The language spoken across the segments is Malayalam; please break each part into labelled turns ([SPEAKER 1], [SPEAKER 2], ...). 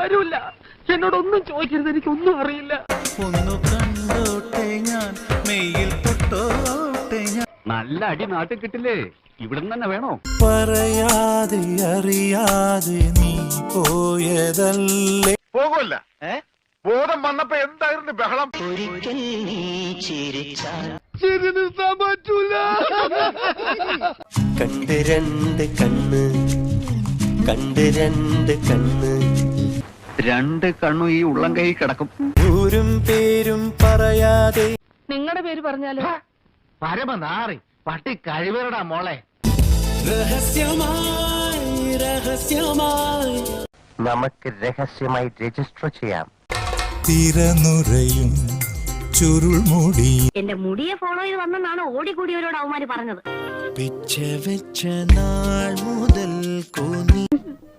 [SPEAKER 1] വരൂല. എന്നോടൊന്നും ചോദിക്കരുത്, എനിക്കൊന്നും അറിയില്ല.
[SPEAKER 2] ഒന്നു കണ്ടോട്ടെ ഞാൻ, മെയ്യിൽ തൊട്ടോട്ടെ ഞാൻ.
[SPEAKER 3] നല്ല അടി നാട്ടിൽ കിട്ടില്ലേ? ഇവിടുന്ന് തന്നെ വേണോ?
[SPEAKER 2] പറയാതെ അറിയാതെ നീ പോയതല്ലേ.
[SPEAKER 4] പോകുമല്ല. ബോധം വന്നപ്പോ എന്തായിരുന്നു ബഹളം?
[SPEAKER 2] ഒരിക്കൽ നീ ചിരിച്ചാൽ
[SPEAKER 1] ചിരി നിർത്താൻ പറ്റൂല.
[SPEAKER 2] കണ്ട് രണ്ട് കണ്ണ്, കണ്ട് രണ്ട് കണ്ണ്,
[SPEAKER 3] രണ്ട് കണ്ണും ഈ ഉള്ളം കൈ കിടക്കും.
[SPEAKER 2] ഊരും പേരും പറയാതെ.
[SPEAKER 1] നിങ്ങളുടെ പേര് പറഞ്ഞാലോ?
[SPEAKER 4] പരമനാറി പട്ടി കഴിവരടാ മോളെ.
[SPEAKER 2] രഹസ്യമായി രഹസ്യമായി
[SPEAKER 5] നമുക്ക് രഹസ്യമായി രജിസ്റ്റർ ചെയ്യാം.
[SPEAKER 2] തിരനുറയും ചുരുൾമുടി
[SPEAKER 6] എന്റെ മുടിയെ ഫോളോ ചെയ്ത് വന്നെന്നാണ് ഓടിക്കൂടിയവരോട് അവന്മാര് പറഞ്ഞത്.
[SPEAKER 2] പിച്ച വെച്ച നാൾ മുതൽ കൂന്നി.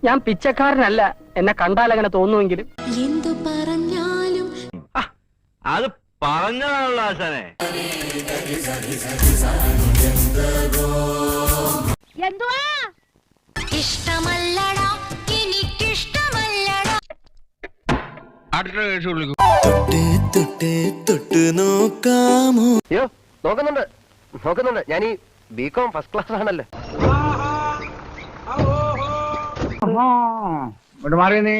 [SPEAKER 1] ഞാൻ പിച്ചക്കാരനല്ല, എന്നെ കണ്ടാൽ അങ്ങനെ തോന്നുമെങ്കിലും.
[SPEAKER 6] എന്തു പറഞ്ഞാലും
[SPEAKER 3] അത് പറഞ്ഞതാണല്ലോ ആശാനെ.
[SPEAKER 6] എന്തുവാ ഇഷ്ടമല്ലടാ, എനിക്കിഷ്ടമല്ലടാ.
[SPEAKER 2] തൊട്ട് തൊട്ട് തൊട്ട് നോക്കാമോ?
[SPEAKER 5] അയ്യോ, നോക്കുന്നുണ്ട്. ഞാൻ ഈ ബികോം ഫസ്റ്റ് ക്ലാസ് ആണല്ലോ.
[SPEAKER 3] ഇവിടെ മാറിയെന്നേ.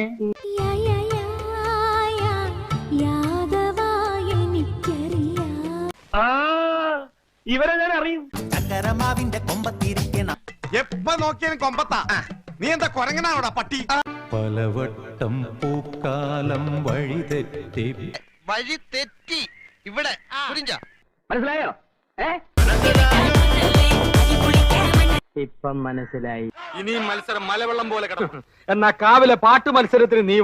[SPEAKER 1] ഇവരെ ഞാൻ അറിയും.
[SPEAKER 2] ചക്കരമാവിന്റെ കൊമ്പത്തിരിക്കണം.
[SPEAKER 4] എപ്പ നോക്കിയാലും കൊമ്പത്താ. നീ എന്താ കൊരങ്ങനാണോടാ പട്ടി?
[SPEAKER 2] പലവട്ടം പൂക്കാലം വഴിതെറ്റി.
[SPEAKER 4] വഴി തെറ്റി ഇവിടെ
[SPEAKER 1] മനസ്സിലായോ? ഇപ്പം മനസ്സിലായി.
[SPEAKER 4] ഇനിയും മത്സരം മലവെള്ളം പോലെ കിടക്കും.
[SPEAKER 1] എന്നാ കാവിലെ പാട്ട് മത്സരത്തിന് നീ